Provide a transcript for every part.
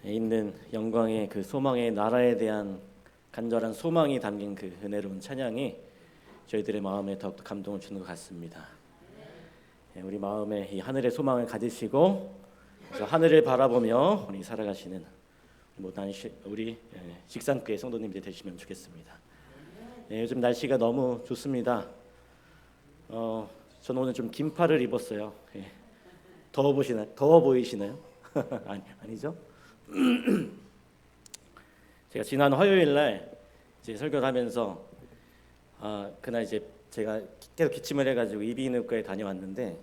있는 영광의 그 소망의 나라에 대한 간절한 소망이 담긴 그 은혜로운 찬양이 저희들의 마음에 더욱더 감동을 주는 것 같습니다. 우리 마음에 이 하늘의 소망을 가지시고 그래서 하늘을 바라보며 우리 살아가시는 모든 우리 식상교회 성도님들이 되시면 좋겠습니다. 요즘 날씨가 너무 좋습니다. 저는 오늘 좀 긴팔을 입었어요. 더워 보이시나요? 아니죠? 제가 지난 화요일 날 이제 설교를 하면서 그날 이제 제가 계속 기침을 해가지고 이비인후과에 다녀왔는데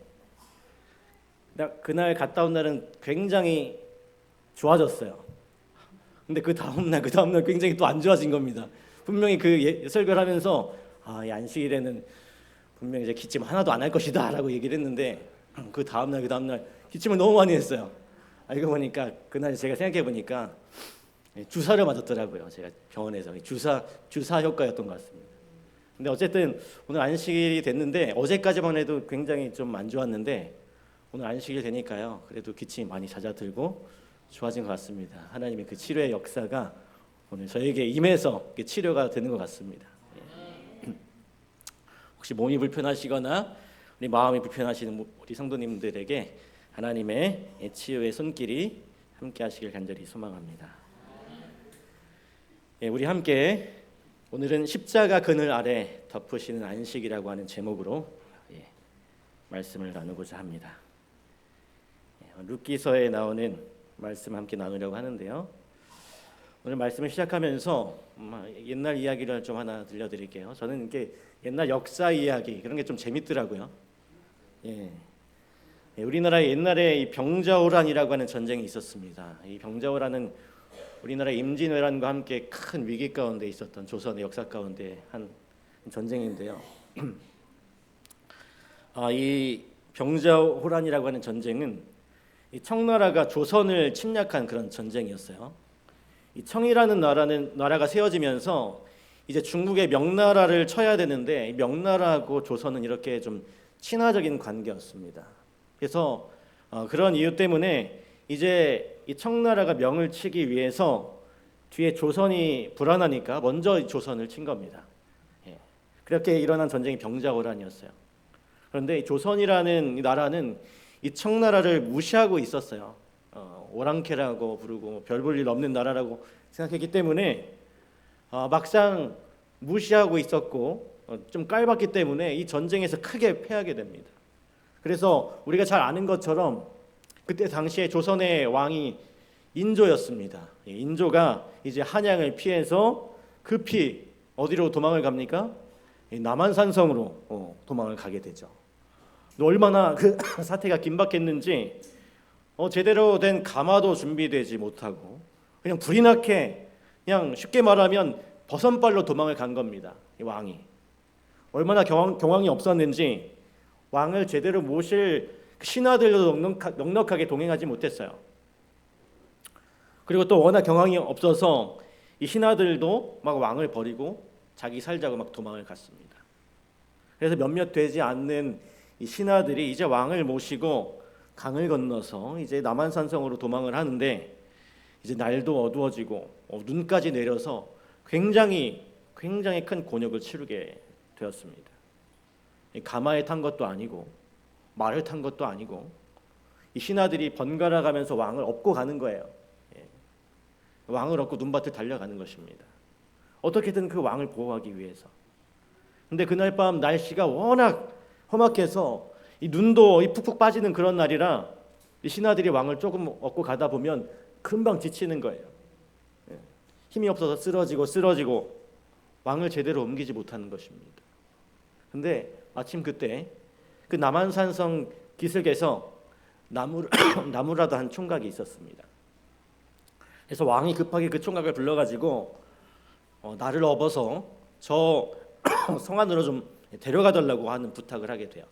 그날 갔다 온 날은 굉장히 좋아졌어요. 근데 그 다음날 굉장히 또 안 좋아진 겁니다. 분명히 그 설교를 하면서 이 안식일에는 분명히 이제 기침 하나도 안 할 것이다라고 얘기를 했는데 그 다음날 기침을 너무 많이 했어요. 알고 보니까 그날 제가 생각해 보니까 주사를 맞았더라고요. 제가 병원에서 주사 효과였던 것 같습니다. 근데 어쨌든 오늘 안식일이 됐는데 어제까지만 해도 굉장히 좀 안 좋았는데 오늘 안식일 되니까요. 그래도 기침이 많이 잦아들고 좋아진 것 같습니다. 하나님의 그 치료의 역사가 오늘 저에게 임해서 치료가 되는 것 같습니다. 혹시 몸이 불편하시거나 우리 마음이 불편하시는 우리 성도님들에게 하나님의 치유의 손길이 함께 하시길 간절히 소망합니다. 우리 함께 오늘은 십자가 그늘 아래 덮으시는 안식이라고 하는 제목으로 말씀을 나누고자 합니다. 룻기서에 나오는 말씀 함께 나누려고 하는데요. 오늘 말씀을 시작하면서 옛날 이야기를 좀 하나 들려드릴게요. 저는 이게 옛날 역사 이야기 그런 게 좀 재밌더라고요. 우리나라에 옛날에 이 병자호란이라고 하는 전쟁이 있었습니다. 이 병자호란은 우리나라 임진왜란과 함께 큰 위기 가운데 있었던 조선의 역사 가운데 한 전쟁인데요. 이 병자호란이라고 하는 전쟁은 이 청나라가 조선을 침략한 그런 전쟁이었어요. 이 청이라는 나라가 세워지면서 이제 중국의 명나라를 쳐야 되는데 명나라하고 조선은 이렇게 좀 친화적인 관계였습니다. 그래서 그런 이유 때문에 이제 이 청나라가 명을 치기 위해서 뒤에 조선이 불안하니까 먼저 조선을 친 겁니다. 그렇게 일어난 전쟁이 병자호란이었어요. 그런데 조선이라는 이 나라는 이 청나라를 무시하고 있었어요. 오랑캐라고 부르고 별 볼 일 없는 나라라고 생각했기 때문에 막상 무시하고 있었고 좀 깔봤기 때문에 이 전쟁에서 크게 패하게 됩니다. 그래서 우리가 잘 아는 것처럼 그때 당시에 조선의 왕이 인조였습니다. 인조가 이제 한양을 피해서 급히 어디로 도망을 갑니까? 남한산성으로 도망을 가게 되죠. 얼마나 그 사태가 긴박했는지 제대로 된 가마도 준비되지 못하고 그냥 불이 나게 그냥 쉽게 말하면 버선발로 도망을 간 겁니다. 이 왕이 얼마나 경황이 없었는지 왕을 제대로 모실 신하들도 넉넉하게 동행하지 못했어요. 그리고 또 워낙 경황이 없어서 이 신하들도 막 왕을 버리고 자기 살자고 막 도망을 갔습니다. 그래서 몇몇 되지 않는 이 신하들이 이제 왕을 모시고 강을 건너서 이제 남한산성으로 도망을 하는데 이제 날도 어두워지고 눈까지 내려서 굉장히 큰 곤욕을 치르게 되었습니다. 가마에 탄 것도 아니고 말을 탄 것도 아니고 이 신하들이 번갈아 가면서 왕을 업고 가는 거예요. 왕을 업고 눈밭을 달려가는 것입니다. 어떻게든 그 왕을 보호하기 위해서. 근데 그날 밤 날씨가 워낙 험악해서 이 눈도 푹푹 빠지는 그런 날이라 이 신하들이 왕을 조금 업고 가다 보면 금방 지치는 거예요. 힘이 없어서 쓰러지고 왕을 제대로 옮기지 못하는 것입니다. 근데 마침 그때 그 남한산성 기슭에서 나무라도 한 총각이 있었습니다. 그래서 왕이 급하게 그 총각을 불러가지고 나를 업어서 저 성 안으로 좀 데려가 달라고 하는 부탁을 하게 돼요.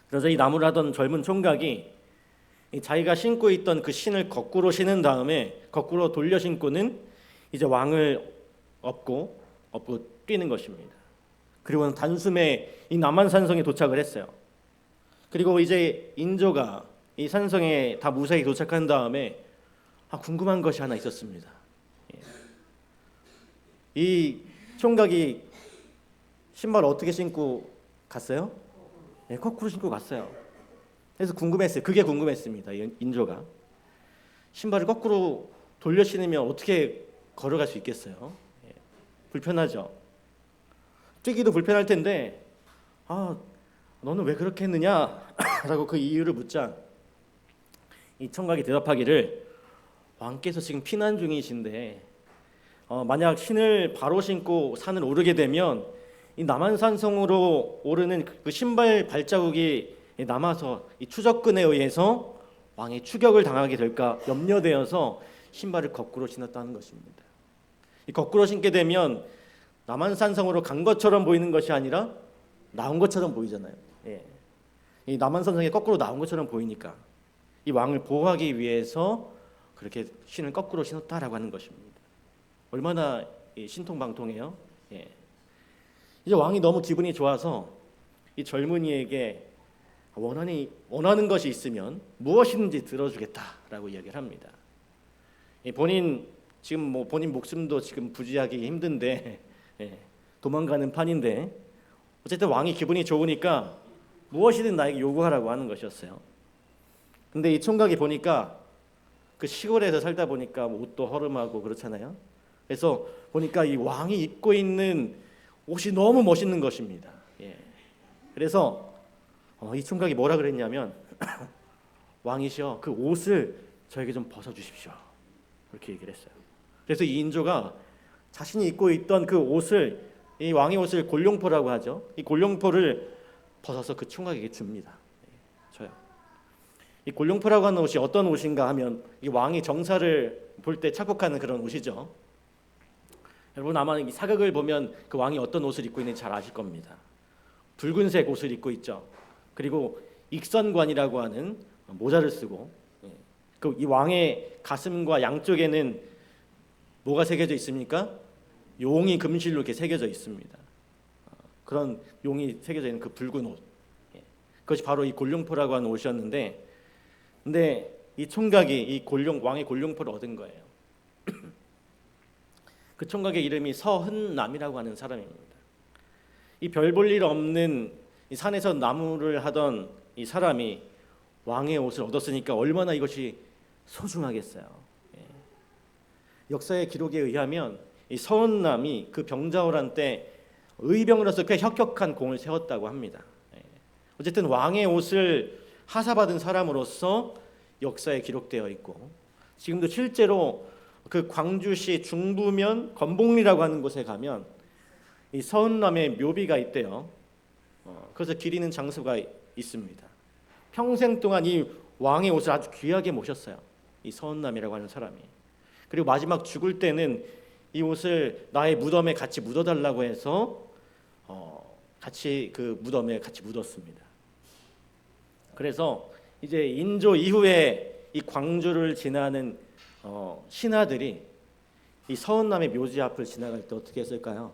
그래서 이 나무라던 젊은 총각이 자기가 신고 있던 그 신을 거꾸로 신은 다음에 거꾸로 돌려 신고는 이제 왕을 업고 뛰는 것입니다. 그리고 단숨에 이 남한산성에 도착을 했어요. 그리고 이제 인조가 이 산성에 다 무사히 도착한 다음에 궁금한 것이 하나 있었습니다. 예. 이 총각이 신발 어떻게 신고 갔어요? 네, 거꾸로 신고 갔어요. 그래서 궁금했어요. 그게 궁금했습니다. 인조가 신발을 거꾸로 돌려 신으면 어떻게 걸어갈 수 있겠어요? 예. 불편하죠. 뛰기도 불편할 텐데 너는 왜 그렇게 했느냐? 라고 그 이유를 묻자 이 총각이 대답하기를 왕께서 지금 피난 중이신데 만약 신을 바로 신고 산을 오르게 되면 이 남한산성으로 오르는 그 신발 발자국이 남아서 이 추적근에 의해서 왕의 추격을 당하게 될까 염려되어서 신발을 거꾸로 신었다는 것입니다. 이 거꾸로 신게 되면 남한산성으로 간 것처럼 보이는 것이 아니라 나온 것처럼 보이잖아요. 예. 이 남한산성에 거꾸로 나온 것처럼 보이니까 이 왕을 보호하기 위해서 그렇게 신을 거꾸로 신었다라고 하는 것입니다. 얼마나 신통방통해요. 예. 이제 왕이 너무 기분이 좋아서 이 젊은이에게 원하는 것이 있으면 무엇이든지 들어주겠다라고 이야기를 합니다. 본인 목숨도 지금 부지하기 힘든데 도망가는 판인데 어쨌든 왕이 기분이 좋으니까 무엇이든 나에게 요구하라고 하는 것이었어요. 근데 이 총각이 보니까 그 시골에서 살다 보니까 옷도 허름하고 그렇잖아요. 그래서 보니까 이 왕이 입고 있는 옷이 너무 멋있는 것입니다. 예. 그래서 이 총각이 뭐라 그랬냐면 왕이시여 그 옷을 저에게 좀 벗어주십시오. 그렇게 얘기를 했어요. 그래서 이 인조가 자신이 입고 있던 그 옷을 이 왕의 옷을 골룡포라고 하죠. 이 골룡포를 벗어서 그 총각에게 줍니다. 줘요. 이 골룡포라고 하는 옷이 어떤 옷인가 하면 이 왕이 정사를 볼 때 착복하는 그런 옷이죠. 여러분 아마 이 사극을 보면 그 왕이 어떤 옷을 입고 있는지 잘 아실 겁니다. 붉은색 옷을 입고 있죠. 그리고 익선관이라고 하는 모자를 쓰고 그 이 왕의 가슴과 양쪽에는 뭐가 새겨져 있습니까? 용이 금실로 이렇게 새겨져 있습니다. 그런 용이 새겨져 있는 그 붉은 옷. 그것이 바로 이 골룡포라고 하는 옷이었는데, 근데 이 총각이 이 왕의 골룡포를 얻은 거예요. 그 총각의 이름이 서흔남이라고 하는 사람입니다. 이 별 볼 일 없는 이 산에서 나무를 하던 이 사람이 왕의 옷을 얻었으니까 얼마나 이것이 소중하겠어요. 역사의 기록에 의하면 이 서흔남이 그 병자호란 때 의병으로서 꽤 혁혁한 공을 세웠다고 합니다. 어쨌든 왕의 옷을 하사받은 사람으로서 역사에 기록되어 있고 지금도 실제로 그 광주시 중부면 건봉리라고 하는 곳에 가면 이 서흔남의 묘비가 있대요. 그래서 기리는 장소가 있습니다. 평생 동안 이 왕의 옷을 아주 귀하게 모셨어요. 이 서흔남이라고 하는 사람이. 그리고 마지막 죽을 때는 이 옷을 나의 무덤에 같이 묻어달라고 해서 같이 그 무덤에 같이 묻었습니다. 그래서 이제 인조 이후에 이 광주를 지나는 신하들이 이 서흔남의 묘지 앞을 지나갈 때 어떻게 했을까요?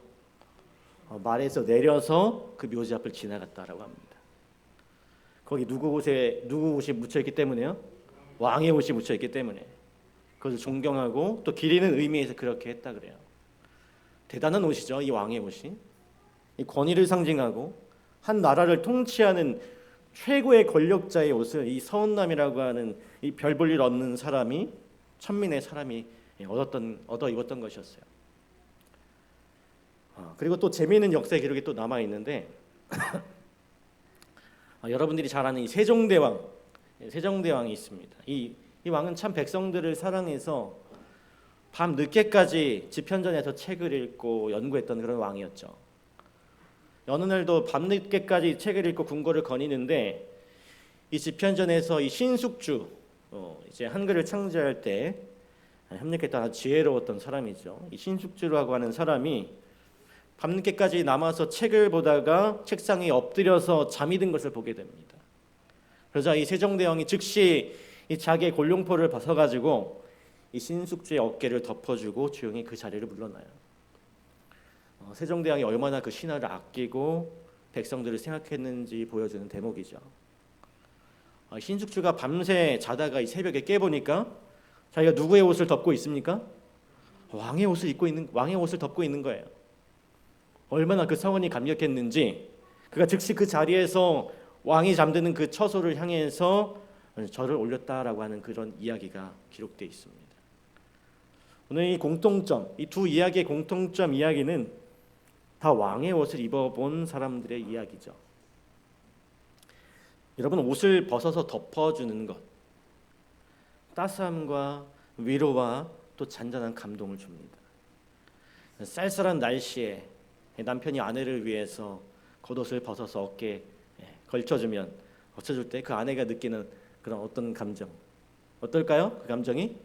말에서 내려서 그 묘지 앞을 지나갔다라고 합니다. 거기 누구 옷이 묻혀있기 때문에요? 왕의 옷이 묻혀있기 때문에 그것을 존경하고 또 기리는 의미에서 그렇게 했다 그래요. 대단한 옷이죠. 이 왕의 옷이 이 권위를 상징하고 한 나라를 통치하는 최고의 권력자의 옷을 이 서흔남이라고 하는 이 별 볼 일 없는 사람이 천민의 사람이 얻어 입었던 것이었어요. 그리고 또 재미있는 역사의 기록이 또 남아 있는데 여러분들이 잘 아는 이 세종대왕이 있습니다. 이 왕은 참 백성들을 사랑해서 밤 늦게까지 집현전에서 책을 읽고 연구했던 그런 왕이었죠. 어느 날도 밤 늦게까지 책을 읽고 궁궐을 거니는데 이 집현전에서 이 신숙주 이제 한글을 창제할 때 협력했던 아주 지혜로웠던 사람이죠. 이 신숙주라고 하는 사람이 밤늦게까지 남아서 책을 보다가 책상에 엎드려서 잠이 든 것을 보게 됩니다. 그러자 이 세종대왕이 즉시 이 자기의 골룡포를 벗어가지고 이 신숙주의 어깨를 덮어주고 조용히 그 자리를 물러나요. 세종대왕이 얼마나 그 신하를 아끼고 백성들을 생각했는지 보여주는 대목이죠. 신숙주가 밤새 자다가 이 새벽에 깨보니까 자기가 누구의 옷을 덮고 있습니까? 왕의 옷을 덮고 있는 거예요. 얼마나 그 성은이 감격했는지 그가 즉시 그 자리에서 왕이 잠드는 그 처소를 향해서 절을 올렸다라고 하는 그런 이야기가 기록되어 있습니다. 오늘 이 두 이야기의 공통점 이야기는 다 왕의 옷을 입어본 사람들의 이야기죠. 여러분, 옷을 벗어서 덮어주는 것, 따스함과 위로와 또 잔잔한 감동을 줍니다. 쌀쌀한 날씨에 남편이 아내를 위해서 겉옷을 벗어서 어깨에 걸쳐주면 걸쳐줄 때 그 아내가 느끼는 그런 어떤 감정 어떨까요? 그 감정이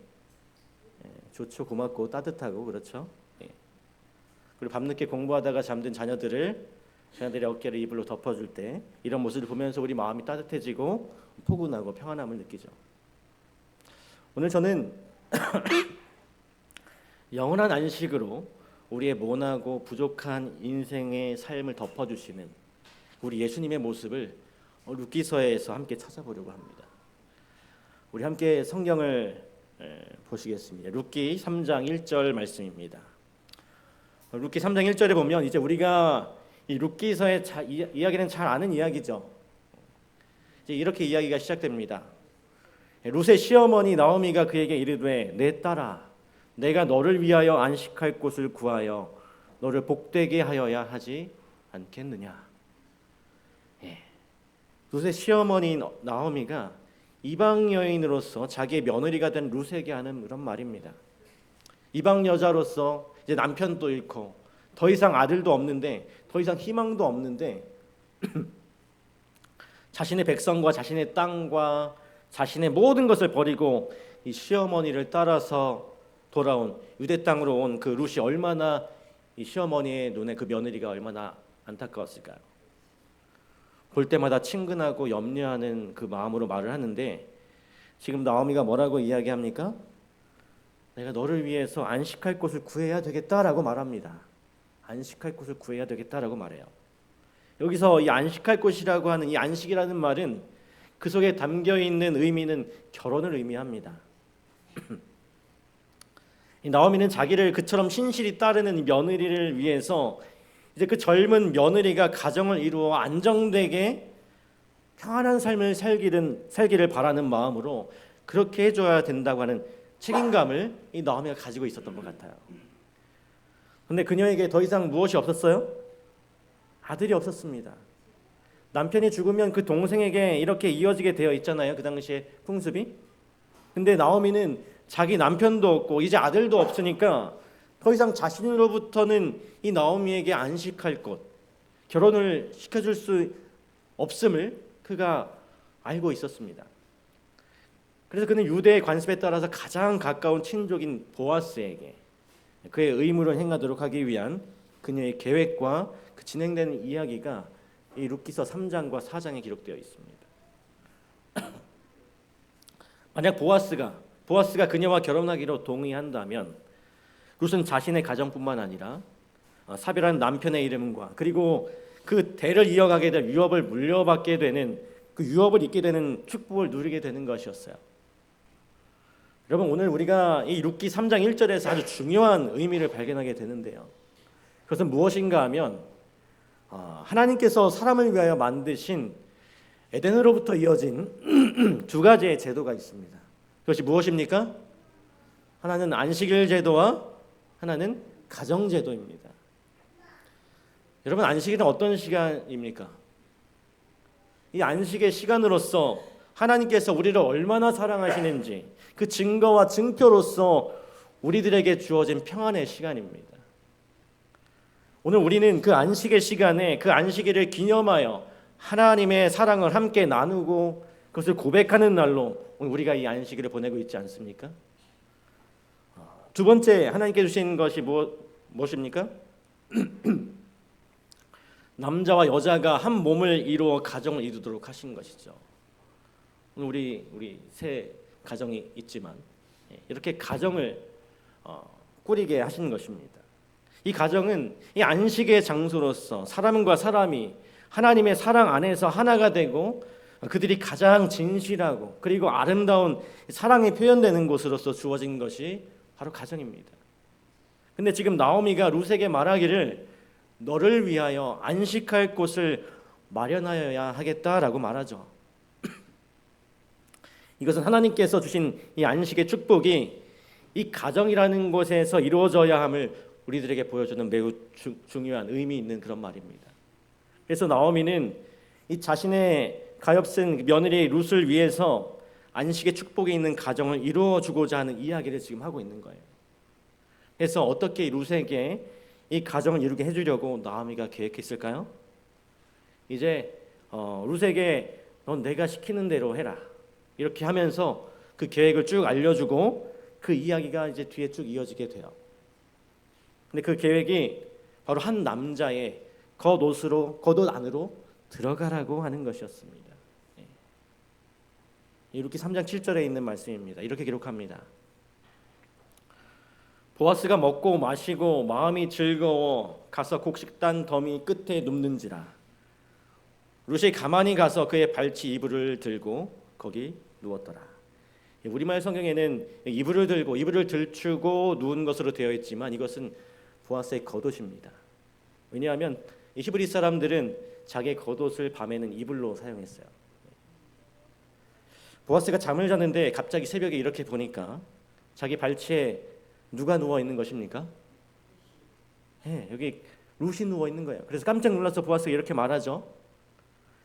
좋죠. 고맙고 따뜻하고 그렇죠. 그리고 밤늦게 공부하다가 잠든 자녀들의 어깨를 이불로 덮어줄 때 이런 모습을 보면서 우리 마음이 따뜻해지고 포근하고 평안함을 느끼죠. 오늘 저는 영원한 안식으로 우리의 모나고 부족한 인생의 삶을 덮어주시는 우리 예수님의 모습을 룻기서에서 함께 찾아보려고 합니다. 우리 함께 성경을 보시겠습니다. 룻기 3장 1절 말씀입니다. 룻기 3장 1절에 보면 이제 우리가 이 룻기서의 이야기는 잘 아는 이야기죠. 이제 이렇게 이야기가 시작됩니다. 룻의 시어머니 나오미가 그에게 이르되 내 딸아 내가 너를 위하여 안식할 곳을 구하여 너를 복되게 하여야 하지 않겠느냐. 룻의 시어머니 나오미가 이방 여인으로서 자기의 며느리가 된 룻에게 하는 그런 말입니다. 이방 여자로서 이제 남편도 잃고 더 이상 아들도 없는데 더 이상 희망도 없는데 자신의 백성과 자신의 땅과 자신의 모든 것을 버리고 이 시어머니를 따라서 돌아온 유대 땅으로 온 그 룻이 얼마나 이 시어머니의 눈에 그 며느리가 얼마나 안타까웠을까요? 볼 때마다 친근하고 염려하는 그 마음으로 말을 하는데 지금 나오미가 뭐라고 이야기합니까? 내가 너를 위해서 안식할 곳을 구해야 되겠다라고 말합니다. 안식할 곳을 구해야 되겠다라고 말해요. 여기서 이 안식할 곳이라고 하는 이 안식이라는 말은 그 속에 담겨 있는 의미는 결혼을 의미합니다. 이 나오미는 자기를 그처럼 신실히 따르는 이 며느리를 위해서 이제 그 젊은 며느리가 가정을 이루어 안정되게 평안한 삶을 살기를 바라는 마음으로 그렇게 해줘야 된다고 하는 책임감을 이 나오미가 가지고 있었던 것 같아요. 그런데 그녀에게 더 이상 무엇이 없었어요? 아들이 없었습니다. 남편이 죽으면 그 동생에게 이렇게 이어지게 되어 있잖아요. 그 당시에 풍습이. 근데 나오미는 자기 남편도 없고 이제 아들도 없으니까 더 이상 자신으로부터는 이 나오미에게 안식할 곳, 결혼을 시켜줄 수 없음을 그가 알고 있었습니다. 그래서 그는 유대의 관습에 따라서 가장 가까운 친족인 보아스에게 그의 의무를 행하도록 하기 위한 그녀의 계획과 그 진행되는 이야기가 이 룻기서 3장과 4장에 기록되어 있습니다. 만약 보아스가 그녀와 결혼하기로 동의한다면 룻은 자신의 가정뿐만 아니라 사별한 남편의 이름과 그리고 그 대를 이어가게 될 유업을 물려받게 되는 그 유업을 잇게 되는 축복을 누리게 되는 것이었어요. 여러분, 오늘 우리가 이 룻기 3장 1절에서 아주 중요한 의미를 발견하게 되는데요. 그것은 무엇인가 하면 하나님께서 사람을 위하여 만드신 에덴으로부터 이어진 두 가지의 제도가 있습니다. 그것이 무엇입니까? 하나는 안식일 제도와 하나는 가정 제도입니다. 여러분, 안식일은 어떤 시간입니까? 이 안식의 시간으로서 하나님께서 우리를 얼마나 사랑하시는지 그 증거와 증표로서 우리들에게 주어진 평안의 시간입니다. 오늘 우리는 그 안식의 시간에 그 안식일을 기념하여 하나님의 사랑을 함께 나누고 그것을 고백하는 날로 오늘 우리가 이 안식일을 보내고 있지 않습니까? 두 번째 하나님께 주신 것이 무엇입니까? 남자와 여자가 한 몸을 이루어 가정을 이루도록 하신 것이죠. 오늘 우리 새 가정이 있지만 이렇게 가정을 꾸리게 하신 것입니다. 이 가정은 이 안식의 장소로서 사람과 사람이 하나님의 사랑 안에서 하나가 되고 그들이 가장 진실하고 그리고 아름다운 사랑이 표현되는 곳으로서 주어진 것이 바로 가정입니다. 근데 지금 나오미가 룻에게 말하기를 너를 위하여 안식할 곳을 마련하여야 하겠다라고 말하죠. 이것은 하나님께서 주신 이 안식의 축복이 이 가정이라는 곳에서 이루어져야 함을 우리들에게 보여주는 매우 중요한 의미 있는 그런 말입니다. 그래서 나오미는 이 자신의 가엾은 며느리 룻을 위해서 안식의 축복이 있는 가정을 이루어주고자 하는 이야기를 지금 하고 있는 거예요. 그래서 어떻게 룻에게 이 가정을 이루게 해주려고 나오미가 계획했을까요? 이제 룻에게 넌 내가 시키는 대로 해라 이렇게 하면서 그 계획을 쭉 알려주고 그 이야기가 이제 뒤에 쭉 이어지게 돼요. 근데 그 계획이 바로 한 남자의 겉옷 안으로 들어가라고 하는 것이었습니다. 이렇게 3장 7절에 있는 말씀입니다. 이렇게 기록합니다. 보아스가 먹고 마시고 마음이 즐거워 가서 곡식단 더미 끝에 눕는지라. 룻이 가만히 가서 그의 발치 이불을 들고 거기 누웠더라. 우리말 성경에는 이불을 들고 이불을 들추고 누운 것으로 되어 있지만 이것은 보아스의 겉옷입니다. 왜냐하면 히브리 사람들은 자기의 겉옷을 밤에는 이불로 사용했어요. 보아스가 잠을 자는데 갑자기 새벽에 이렇게 보니까 자기 발치에 누가 누워 있는 것입니까? 여기 룻이 누워 있는 거예요. 그래서 깜짝 놀라서 보아스가 이렇게 말하죠.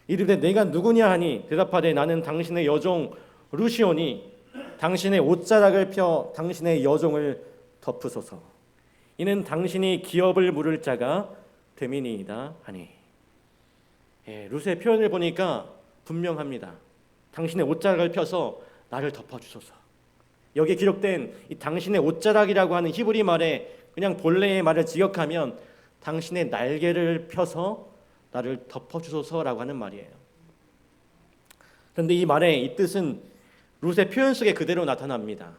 이르되 내가 누구냐 하니 대답하되 나는 당신의 여종 룻이오니 당신의 옷자락을 펴 당신의 여종을 덮으소서. 이는 당신이 기업을 물을 자가 됨이니이다 하니. 룻의 표현을 보니까 분명합니다. 당신의 옷자락을 펴서 나를 덮어주소서. 여기에 기록된 이 당신의 옷자락이라고 하는 히브리 말에 그냥 본래의 말을 직역하면 당신의 날개를 펴서 나를 덮어주소서라고 하는 말이에요. 그런데 이 말의 이 뜻은 룻의 표현 속에 그대로 나타납니다.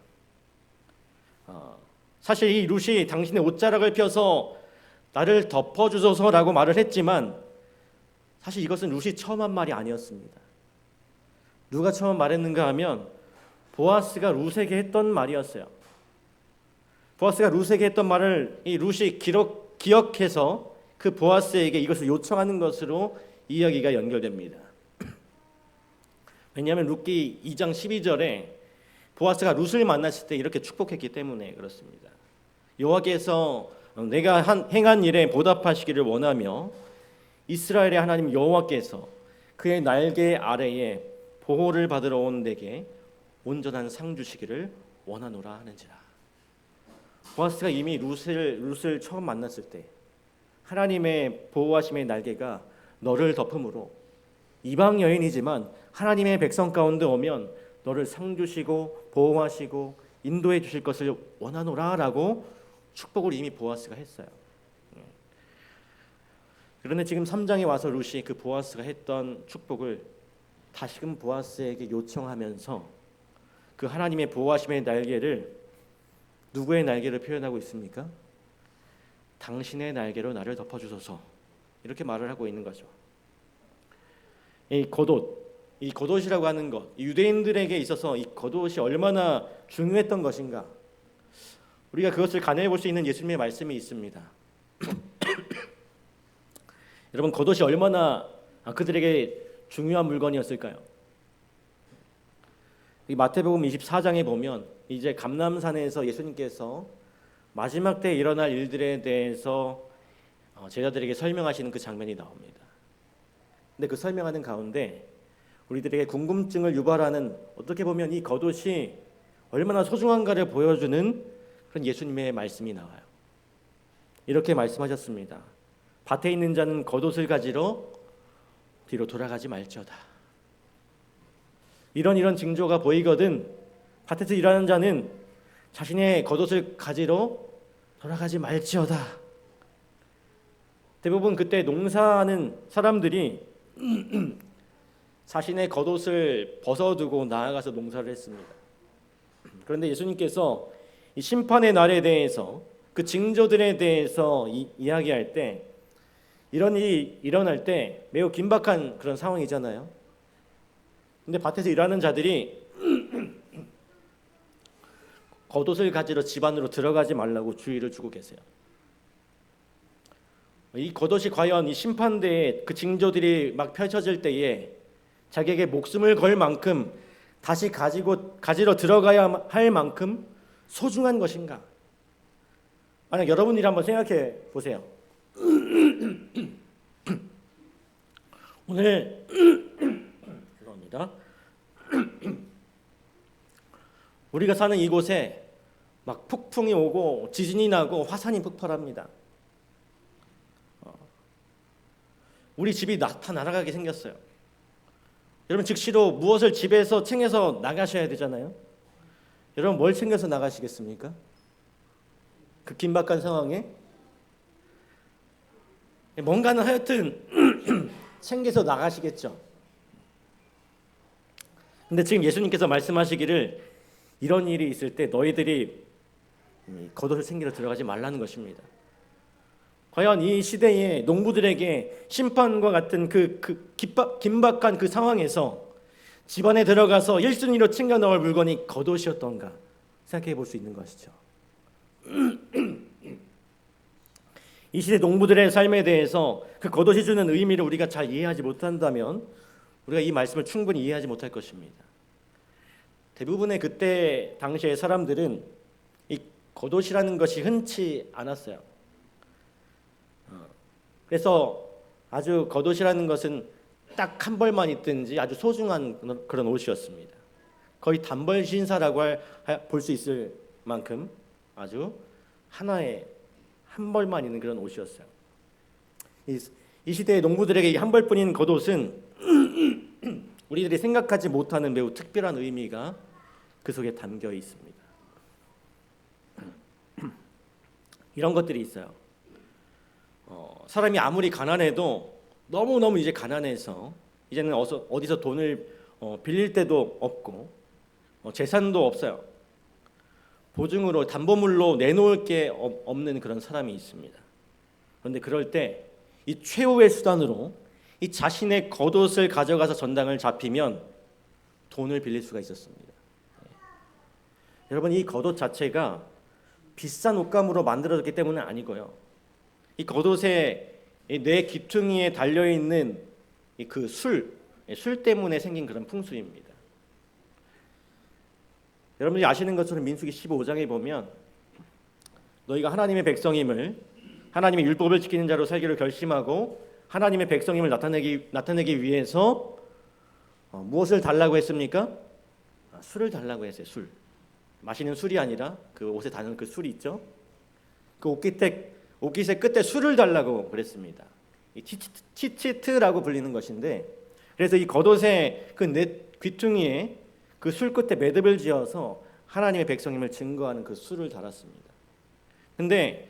사실 이 룻이 당신의 옷자락을 펴서 나를 덮어주소서라고 말을 했지만 사실 이것은 룻이 처음 한 말이 아니었습니다. 누가 처음 말했는가 하면 보아스가 룻에게 했던 말이었어요. 보아스가 룻에게 했던 말을 이 룻이 기억해서 그 보아스에게 이것을 요청하는 것으로 이야기가 연결됩니다. 왜냐하면 룻기 2장 12절에 보아스가 룻을 만났을 때 이렇게 축복했기 때문에 그렇습니다. 여호와께서 내가 행한 일에 보답하시기를 원하며 이스라엘의 하나님 여호와께서 그의 날개 아래에 보호를 받으러 온 내게 온전한 상 주시기를 원하노라 하는지라. 보아스가 이미 룻을 처음 만났을 때 하나님의 보호하심의 날개가 너를 덮음으로 이방 여인이지만 하나님의 백성 가운데 오면 너를 상 주시고 보호하시고 인도해 주실 것을 원하노라라고 축복을 이미 보아스가 했어요. 그런데 지금 3장에 와서 룻이 그 보아스가 했던 축복을 다시금 보아스에게 요청하면서 그 하나님의 보호하심의 날개를 누구의 날개를 표현하고 있습니까? 당신의 날개로 나를 덮어주소서 이렇게 말을 하고 있는 거죠. 이 겉옷이라고 하는 것, 유대인들에게 있어서 이 겉옷이 얼마나 중요했던 것인가 우리가 그것을 가늠해 볼 수 있는 예수님의 말씀이 있습니다. 여러분 겉옷이 얼마나 그들에게 중요한 물건이었을까요? 이 마태복음 24장에 보면 이제 감람산에서 예수님께서 마지막 때 일어날 일들에 대해서 제자들에게 설명하시는 그 장면이 나옵니다. 근데 그 설명하는 가운데 우리들에게 궁금증을 유발하는 어떻게 보면 이 겉옷이 얼마나 소중한가를 보여주는 그런 예수님의 말씀이 나와요. 이렇게 말씀하셨습니다. 밭에 있는 자는 겉옷을 가지러 뒤로 돌아가지 말지어다. 이런 징조가 보이거든 밭에서 일하는 자는 자신의 겉옷을 가지러 돌아가지 말지어다. 대부분 그때 농사하는 사람들이 자신의 겉옷을 벗어두고 나아가서 농사를 했습니다. 그런데 예수님께서 이 심판의 날에 대해서 그 징조들에 대해서 이야기할 때 이런 일이 일어날 때 매우 긴박한 그런 상황이잖아요. 근데 밭에서 일하는 자들이 겉옷을 가지러 집 안으로 들어가지 말라고 주의를 주고 계세요. 이 겉옷이 과연 이 심판대에 그 징조들이 막 펼쳐질 때에 자기에게 목숨을 걸 만큼 다시 가지러 들어가야 할 만큼 소중한 것인가? 만약 여러분이 한번 생각해 보세요. 오늘 죄송합니다. 우리가 사는 이곳에 막 폭풍이 오고 지진이 나고 화산이 폭발합니다. 우리 집이 다 날아가게 생겼어요. 여러분 즉시로 무엇을 집에서 챙겨서 나가셔야 되잖아요. 여러분 뭘 챙겨서 나가시겠습니까? 그 긴박한 상황에 뭔가는 하여튼 챙겨서 나가시겠죠. 근데 지금 예수님께서 말씀하시기를 이런 일이 있을 때 너희들이 겉옷을 챙기러 들어가지 말라는 것입니다. 과연 이 시대의 농부들에게 심판과 같은 긴박한 그 상황에서 집안에 들어가서 1순위로 챙겨 넣을 물건이 겉옷이었던가 생각해 볼 수 있는 것이죠. 이 시대 농부들의 삶에 대해서 그 겉옷이 주는 의미를 우리가 잘 이해하지 못한다면 우리가 이 말씀을 충분히 이해하지 못할 것입니다. 대부분의 그때 당시의 사람들은 이 겉옷이라는 것이 흔치 않았어요. 그래서 아주 겉옷이라는 것은 딱 한 벌만 있든지 아주 소중한 그런 옷이었습니다. 거의 단벌 신사라고 볼 수 있을 만큼 아주 하나의 한 벌만 있는 그런 옷이었어요. 이 시대의 농부들에게 한 벌뿐인 겉옷은 우리들이 생각하지 못하는 매우 특별한 의미가 그 속에 담겨 있습니다. 이런 것들이 있어요. 사람이 아무리 가난해도 너무너무 이제 가난해서 이제는 어디서 돈을 빌릴 데도 없고 재산도 없어요. 보증으로 담보물로 내놓을 게 없는 그런 사람이 있습니다. 그런데 그럴 때 이 최후의 수단으로 이 자신의 겉옷을 가져가서 전당을 잡히면 돈을 빌릴 수가 있었습니다. 여러분 이 겉옷 자체가 비싼 옷감으로 만들어졌기 때문은 아니고요. 이 겉옷에 내 귀퉁이에 달려있는 그 술 때문에 생긴 그런 풍수입니다. 여러분들이 아시는 것처럼 민수기 15장에 보면 너희가 하나님의 백성임을 하나님의 율법을 지키는 자로 살기로 결심하고 하나님의 백성임을 나타내기 위해서 무엇을 달라고 했습니까? 술을 달라고 했어요. 술. 마시는 술이 아니라 그 옷에 다는 그 술이 있죠. 그 옷깃의 끝에 술을 달라고 그랬습니다. 이 치치트라고 불리는 것인데 그래서 이 겉옷의 그 귀퉁이에 그 술 끝에 매듭을 지어서 하나님의 백성임을 증거하는 그 술을 달았습니다. 근데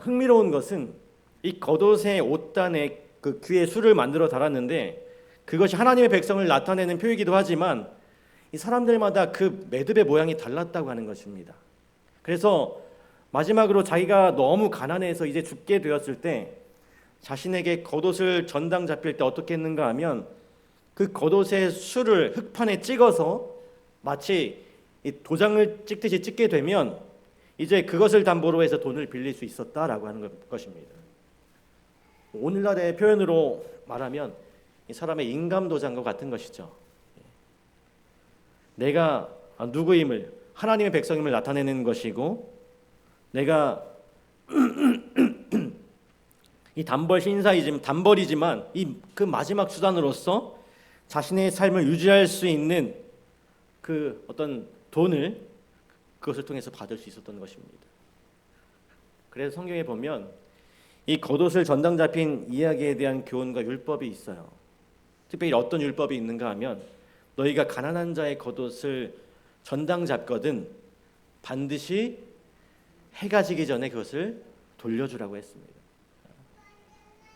흥미로운 것은 이 겉옷의 옷단에 그 귀에 술을 만들어 달았는데 그것이 하나님의 백성을 나타내는 표이기도 하지만 이 사람들마다 그 매듭의 모양이 달랐다고 하는 것입니다. 그래서 마지막으로 자기가 너무 가난해서 이제 죽게 되었을 때 자신에게 겉옷을 전당 잡힐 때 어떻게 했는가 하면 그 겉옷의 술을 흙판에 찍어서 마치 이 도장을 찍듯이 찍게 되면 이제 그것을 담보로 해서 돈을 빌릴 수 있었다라고 하는 것입니다. 오늘날의 표현으로 말하면 이 사람의 인감도장과 같은 것이죠. 내가 누구임을 하나님의 백성임을 나타내는 것이고 내가 이 단벌이지만 이 그 마지막 수단으로서 자신의 삶을 유지할 수 있는 그 어떤 돈을 그것을 통해서 받을 수 있었던 것입니다. 그래서 성경에 보면 이 겉옷을 전당 잡힌 이야기에 대한 교훈과 율법이 있어요. 특별히 어떤 율법이 있는가 하면 너희가 가난한 자의 겉옷을 전당 잡거든 반드시 해가 지기 전에 그것을 돌려주라고 했습니다.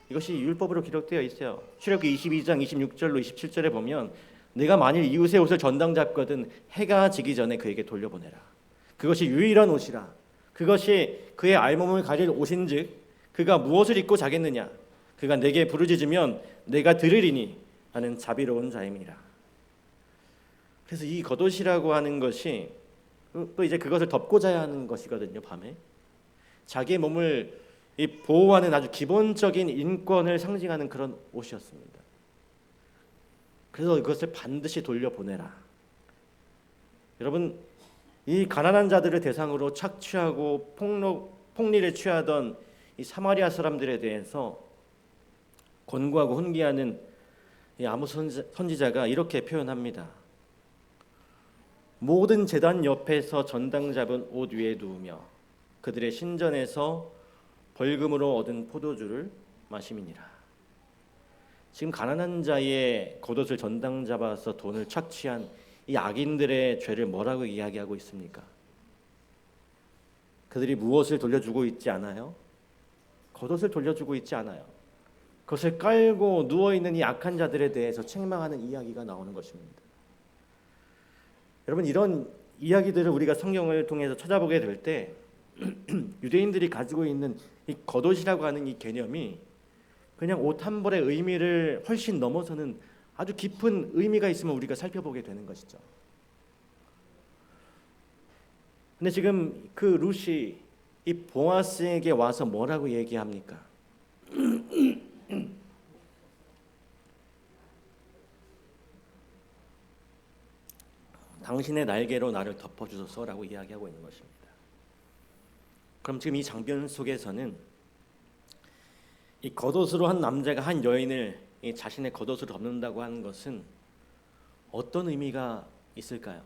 이것이 율법으로 기록되어 있어요. 출애굽기 22장 26절로 27절에 보면 내가 만일 이웃의 옷을 전당 잡거든 해가 지기 전에 그에게 돌려보내라. 그것이 유일한 옷이라. 그것이 그의 알몸을 가릴 옷인즉 그가 무엇을 입고 자겠느냐. 그가 내게 부르짖으면 내가 들으리니 나는 자비로운 자임이라. 그래서 이 겉옷이라고 하는 것이 또 이제 그것을 덮고 자야 하는 것이거든요. 밤에 자기의 몸을 이 보호하는 아주 기본적인 인권을 상징하는 그런 옷이었습니다. 그래서 이것을 반드시 돌려보내라. 여러분, 이 가난한 자들을 대상으로 착취하고 폭리를 취하던 이 사마리아 사람들에 대해서 권고하고 훈계하는 이 아모스 선지자가 이렇게 표현합니다. 모든 제단 옆에서 전당 잡은 옷 위에 누우며 그들의 신전에서 벌금으로 얻은 포도주를 마심이니라. 지금 가난한 자의 겉옷을 전당 잡아서 돈을 착취한 이 악인들의 죄를 뭐라고 이야기하고 있습니까? 그들이 무엇을 돌려주고 있지 않아요? 겉옷을 돌려주고 있지 않아요. 그것을 깔고 누워있는 이 악한 자들에 대해서 책망하는 이야기가 나오는 것입니다. 여러분, 이런 이야기들을 우리가 성경을 통해서 찾아보게 될 때 유대인들이 가지고 있는 이 겉옷이라고 하는 이 개념이 그냥 옷 한 벌의 의미를 훨씬 넘어서는 아주 깊은 의미가 있으면 우리가 살펴보게 되는 것이죠. 근데 지금 그 룻이 이 보아스에게 와서 뭐라고 얘기합니까? 당신의 날개로 나를 덮어주소서라고 이야기하고 있는 것입니다. 그럼 지금 이 장면 속에서는 이 겉옷으로 한 남자가 한 여인을 이 자신의 겉옷으로 덮는다고 하는 것은 어떤 의미가 있을까요?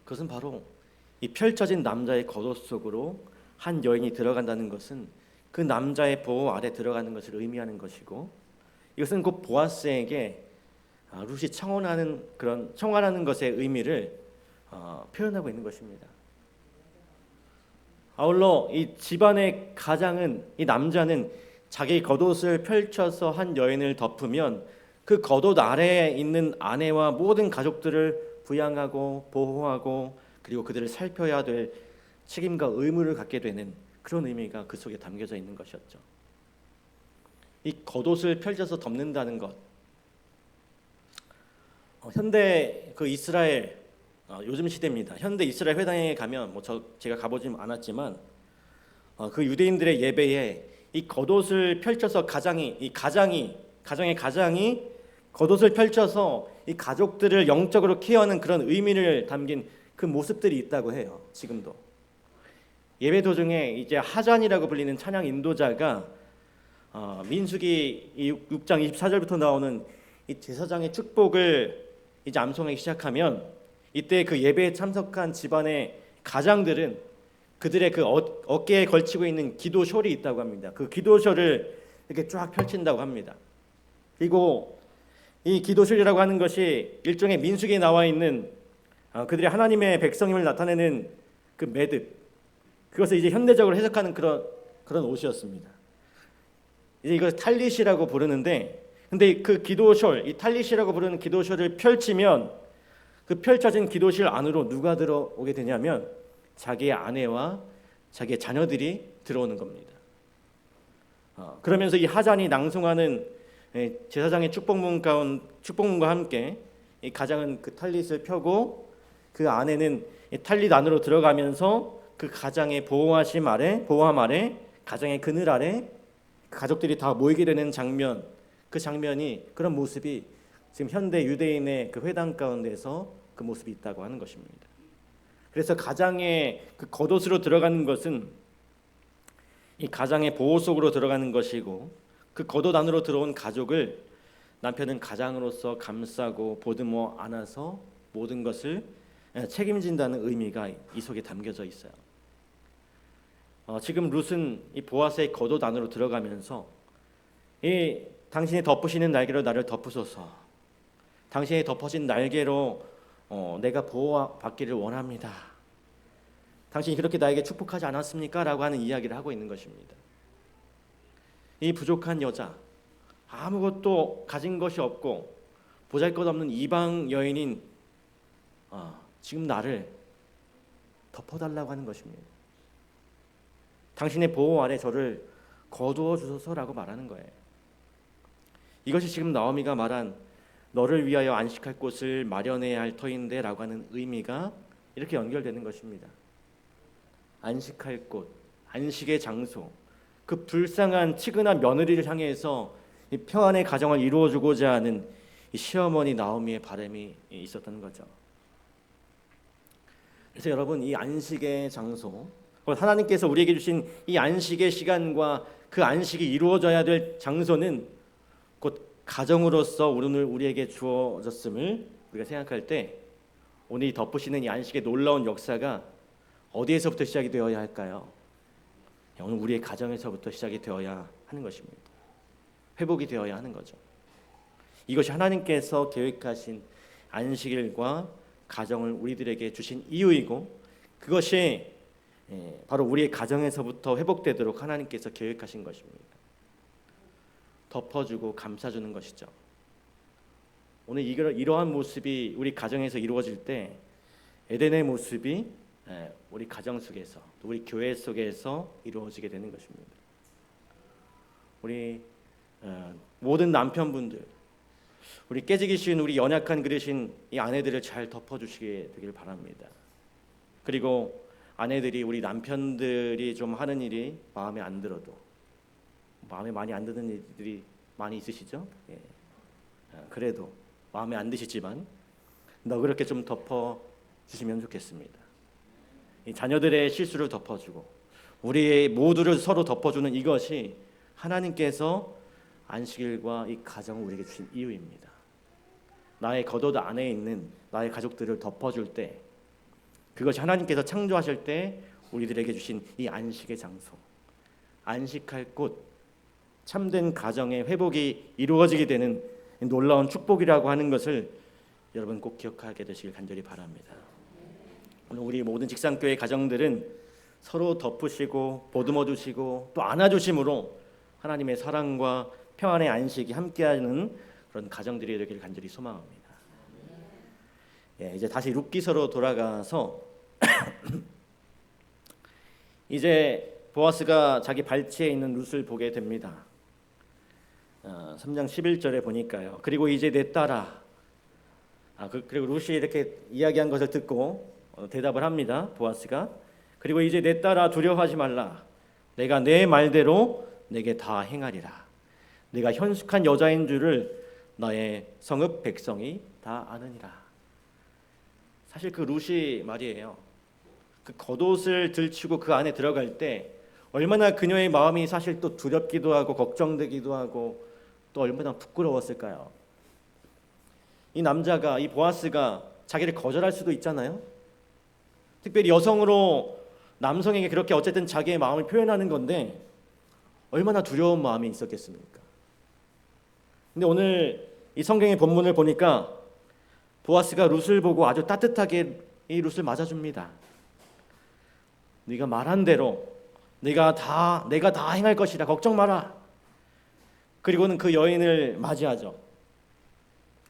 그것은 바로 이 펼쳐진 남자의 겉옷 속으로 한 여인이 들어간다는 것은 그 남자의 보호 아래 들어가는 것을 의미하는 것이고, 이것은 곧 보아스에게 룻이 청혼하는 것의 의미를 표현하고 있는 것입니다. 아울러 이 집안의 가장은, 이 남자는 자기 겉옷을 펼쳐서 한 여인을 덮으면 그 겉옷 아래에 있는 아내와 모든 가족들을 부양하고 보호하고 그리고 그들을 살펴야 될 책임과 의무를 갖게 되는 그런 의미가 그 속에 담겨져 있는 것이었죠. 이 겉옷을 펼쳐서 덮는다는 것, 현대 그 이스라엘 요즘 시대입니다. 현대 이스라엘 회당에 가면 제가 가보진 않았지만 그 유대인들의 예배에 이 겉옷을 펼쳐서 가장의 가장이 겉옷을 펼쳐서 이 가족들을 영적으로 케어하는 그런 의미를 담긴 그 모습들이 있다고 해요. 지금도 예배 도중에 이제 하잔이라고 불리는 찬양 인도자가 민수기 6장 24절부터 나오는 이 제사장의 축복을 이제 암송하기 시작하면 이때 그 예배에 참석한 집안의 가장들은 그들의 그 어깨에 걸치고 있는 기도숄이 있다고 합니다. 그 기도숄을 이렇게 쫙 펼친다고 합니다. 그리고 이 기도숄이라고 하는 것이 일종의 민수기에 나와 있는 그들의 하나님의 백성임을 나타내는 그 매듭, 그것을 이제 현대적으로 해석하는 그런 옷이었습니다. 이제 이걸 탈릿이라고 부르는데, 근데 그 기도숄, 이 탈릿이라고 부르는 기도숄을 펼치면 그 펼쳐진 기도실 안으로 누가 들어오게 되냐면 자기의 아내와 자기의 자녀들이 들어오는 겁니다. 그러면서 이 하잔이 낭송하는 제사장의 축복문과 함께 이 가장은 그 탈릿을 펴고 그 아내는 이 탈릿 안으로 들어가면서 그 가장의 보호함 아래 가장의 그늘 아래 가족들이 다 모이게 되는 장면, 그 장면이, 그런 모습이 지금 현대 유대인의 그 회당 가운데서 그 모습이 있다고 하는 것입니다. 그래서 가장의 그 겉옷으로 들어가는 것은 이 가장의 보호 속으로 들어가는 것이고, 그 겉옷 안으로 들어온 가족을 남편은 가장으로서 감싸고 보듬어 안아서 모든 것을 책임진다는 의미가 이 속에 담겨져 있어요. 지금 룻은 이 보아스의 겉옷 안으로 들어가면서 이 당신이 덮으시는 날개로 나를 덮으소서, 당신이 덮어진 날개로 내가 보호받기를 원합니다. 당신이 그렇게 나에게 축복하지 않았습니까? 라고 하는 이야기를 하고 있는 것입니다. 이 부족한 여자, 아무것도 가진 것이 없고 보잘것없는 이방 여인인 지금 나를 덮어달라고 하는 것입니다. 당신의 보호 아래 저를 거두어 주소서라고 말하는 거예요. 이것이 지금 나오미가 말한 너를 위하여 안식할 곳을 마련해야 할 터인데 라고 하는 의미가 이렇게 연결되는 것입니다. 안식할 곳, 안식의 장소, 그 불쌍한 치근한 며느리를 향해서 이 평안의 가정을 이루어주고자 하는 이 시어머니 나오미의 바람이 있었던 거죠. 그래서 여러분, 이 안식의 장소, 하나님께서 우리에게 주신 이 안식의 시간과 그 안식이 이루어져야 될 장소는 곧 가정으로서 오늘 우리에게 주어졌음을 우리가 생각할 때, 오늘 이 덮으시는 이 안식의 놀라운 역사가 어디에서부터 시작이 되어야 할까요? 오늘 우리의 가정에서부터 시작이 되어야 하는 것입니다. 회복이 되어야 하는 거죠. 이것이 하나님께서 계획하신 안식일과 가정을 우리들에게 주신 이유이고, 그것이 바로 우리의 가정에서부터 회복되도록 하나님께서 계획하신 것입니다. 덮어주고 감싸주는 것이죠. 오늘 이러한 모습이 우리 가정에서 이루어질 때 에덴의 모습이 우리 가정 속에서, 또 우리 교회 속에서 이루어지게 되는 것입니다. 우리 모든 남편분들, 우리 깨지기 쉬운 우리 연약한 그릇인 이 아내들을 잘 덮어주시게 되길 바랍니다. 그리고 아내들이 우리 남편들이 좀 하는 일이 마음에 안 들어도, 마음에 많이 안 드는 일들이 많이 있으시죠? 예. 그래도 마음에 안 드시지만 너그럽게 좀 덮어주시면 좋겠습니다. 이 자녀들의 실수를 덮어주고 우리의 모두를 서로 덮어주는 이것이 하나님께서 안식일과 이 가정을 우리에게 주신 이유입니다. 나의 겉옷 안에 있는 나의 가족들을 덮어줄 때, 그것이 하나님께서 창조하실 때 우리들에게 주신 이 안식의 장소, 안식할 곳, 참된 가정의 회복이 이루어지게 되는 놀라운 축복이라고 하는 것을 여러분 꼭 기억하게 되시길 간절히 바랍니다. 오늘 우리 모든 직상교회 가정들은 서로 덮으시고 보듬어 주시고 또 안아주심으로 하나님의 사랑과 평안의 안식이 함께하는 그런 가정들이 되길 간절히 소망합니다. 이제 다시 룻기서로 돌아가서 이제 보아스가 자기 발치에 있는 룻을 보게 됩니다. 3장 11절에 보니까요. 그리고 이제 내 딸아, 그리고 룻이 이렇게 이야기한 것을 듣고 대답을 합니다. 보아스가 그리고 이제 내 딸아 두려워하지 말라. 내가 내 말대로 내게 다 행하리라. 내가 현숙한 여자인 줄을 나의 성읍 백성이 다 아느니라. 사실 그 룻이 말이에요. 그 겉옷을 들치고 그 안에 들어갈 때 얼마나 그녀의 마음이 사실 또 두렵기도 하고 걱정되기도 하고 또 얼마나 부끄러웠을까요? 이 남자가, 이 보아스가 자기를 거절할 수도 있잖아요. 특별히 여성으로 남성에게 그렇게 어쨌든 자기의 마음을 표현하는 건데 얼마나 두려운 마음이 있었겠습니까? 근데 오늘 이 성경의 본문을 보니까 보아스가 룻을 보고 아주 따뜻하게 이 룻을 맞아줍니다. 네가 말한 대로 내가 다 행할 것이다. 걱정 마라. 그리고는 그 여인을 맞이하죠.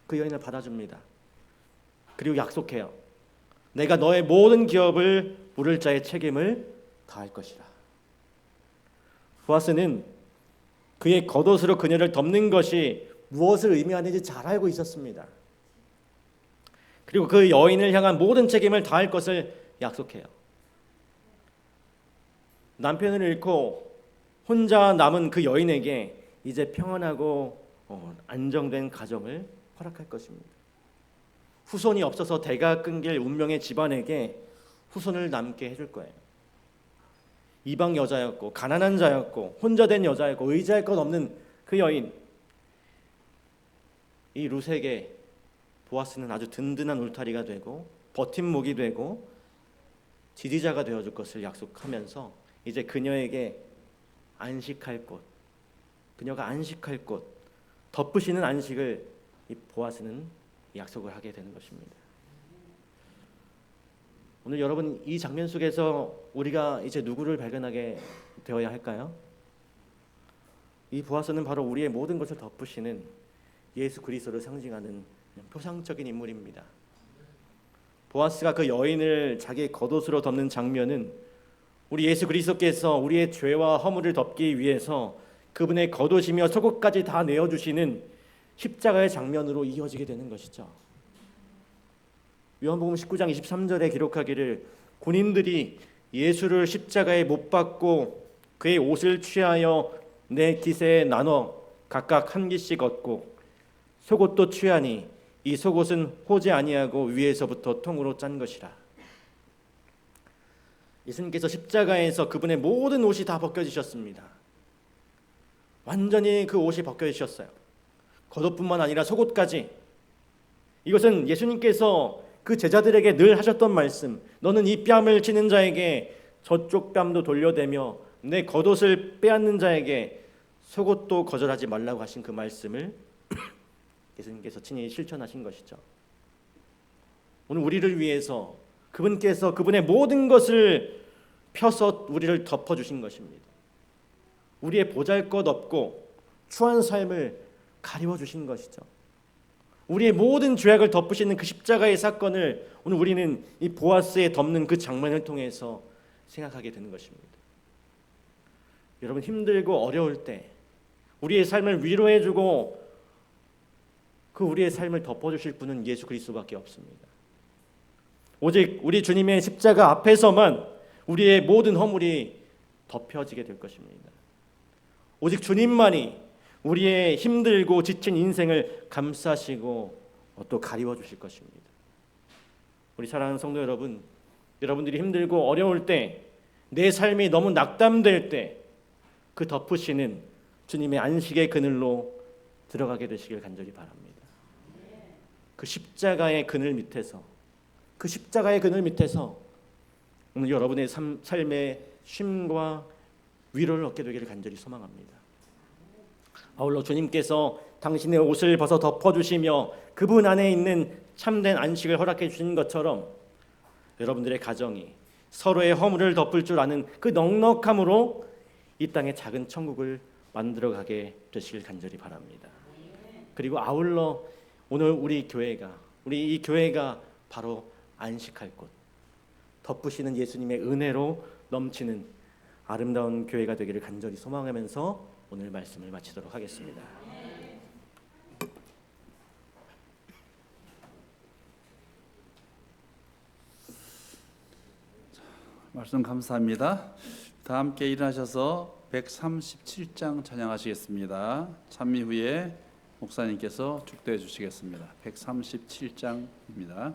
그 여인을 받아줍니다. 그리고 약속해요. 내가 너의 모든 기업을 물을 자의 책임을 다할 것이라. 보아스는 그의 겉옷으로 그녀를 덮는 것이 무엇을 의미하는지 잘 알고 있었습니다. 그리고 그 여인을 향한 모든 책임을 다할 것을 약속해요. 남편을 잃고 혼자 남은 그 여인에게 이제 평안하고 안정된 가정을 허락할 것입니다. 후손이 없어서 대가 끊길 운명의 집안에게 후손을 남게 해줄 거예요. 이방 여자였고 가난한 자였고 혼자 된 여자였고 의지할 것 없는 그 여인, 이 룻에게 보아스는 아주 든든한 울타리가 되고 버팀목이 되고 지지자가 되어줄 것을 약속하면서 이제 그녀에게 안식할 곳, 그녀가 안식할 곳, 덮으시는 안식을 이 보아스는 약속을 하게 되는 것입니다. 오늘 여러분 이 장면 속에서 우리가 이제 누구를 발견하게 되어야 할까요? 이 보아스는 바로 우리의 모든 것을 덮으시는 예수 그리스도를 상징하는 표상적인 인물입니다. 보아스가 그 여인을 자기의 겉옷으로 덮는 장면은 우리 예수 그리스도께서 우리의 죄와 허물을 덮기 위해서 그분의 겉옷이며 속옷까지 다 내어주시는 십자가의 장면으로 이어지게 되는 것이죠. 요한복음 19장 23절에 기록하기를 군인들이 예수를 십자가에 못 박고 그의 옷을 취하여 내 기세에 나눠 각각 한 기씩 얻고 속옷도 취하니 이 속옷은 호지 아니하고 위에서부터 통으로 짠 것이라. 예수님께서 십자가에서 그분의 모든 옷이 다 벗겨지셨습니다. 완전히 그 옷이 벗겨지셨어요. 겉옷뿐만 아니라 속옷까지. 이것은 예수님께서 그 제자들에게 늘 하셨던 말씀, 너는 이 뺨을 치는 자에게 저쪽 뺨도 돌려대며 내 겉옷을 빼앗는 자에게 속옷도 거절하지 말라고 하신 그 말씀을 예수님께서 친히 실천하신 것이죠. 오늘 우리를 위해서 그분께서 그분의 모든 것을 펴서 우리를 덮어주신 것입니다. 우리의 보잘것없고 추한 삶을 가리워주신 것이죠. 우리의 모든 죄악을 덮으시는 그 십자가의 사건을 오늘 우리는 이 보아스에 덮는 그 장면을 통해서 생각하게 되는 것입니다. 여러분, 힘들고 어려울 때 우리의 삶을 위로해주고 그 우리의 삶을 덮어주실 분은 예수 그리스도밖에 없습니다. 오직 우리 주님의 십자가 앞에서만 우리의 모든 허물이 덮여지게 될 것입니다. 오직 주님만이 우리의 힘들고 지친 인생을 감싸시고 또 가리워 주실 것입니다. 우리 사랑하는 성도 여러분, 여러분들이 힘들고 어려울 때, 내 삶이 너무 낙담될 때 그 덮으시는 주님의 안식의 그늘로 들어가게 되시길 간절히 바랍니다. 그 십자가의 그늘 밑에서, 그 십자가의 그늘 밑에서 오늘 여러분의 삶의 쉼과 위로를 얻게 되기를 간절히 소망합니다. 아울러 주님께서 당신의 옷을 벗어 덮어주시며 그분 안에 있는 참된 안식을 허락해 주신 것처럼 여러분들의 가정이 서로의 허물을 덮을 줄 아는 그 넉넉함으로 이 땅의 작은 천국을 만들어가게 되시길 간절히 바랍니다. 그리고 아울러 오늘 우리 이 교회가 바로 안식할 곳, 덮으시는 예수님의 은혜로 넘치는 아름다운 교회가 되기를 간절히 소망하면서 오늘 말씀을 마치도록 하겠습니다. 말씀 감사합니다. 다 함께 일어나셔서 137장 찬양하시겠습니다. 찬미 후에 목사님께서 축도해 주시겠습니다. 137장입니다.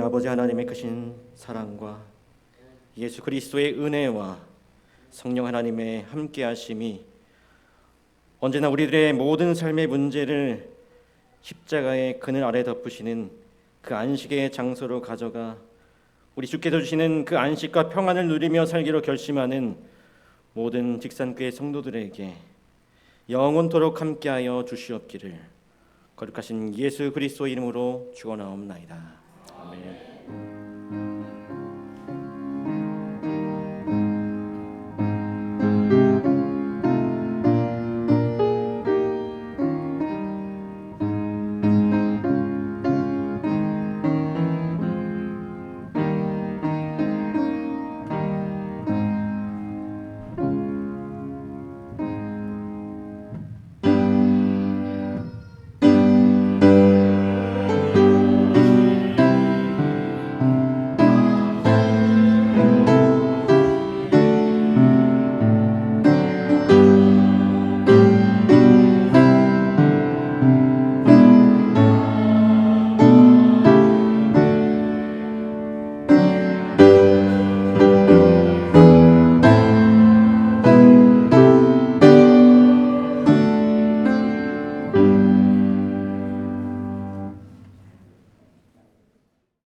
아버지 하나님의 크신 사랑과 예수 그리스도의 은혜와 성령 하나님의 함께하심이 언제나 우리들의 모든 삶의 문제를 십자가의 그늘 아래 덮으시는 그 안식의 장소로 가져가 우리 주께서 주시는 그 안식과 평안을 누리며 살기로 결심하는 모든 직산교회 성도들에게 영원토록 함께하여 주시옵기를 거룩하신 예수 그리스도 이름으로 축원하옵나이다. 아멘.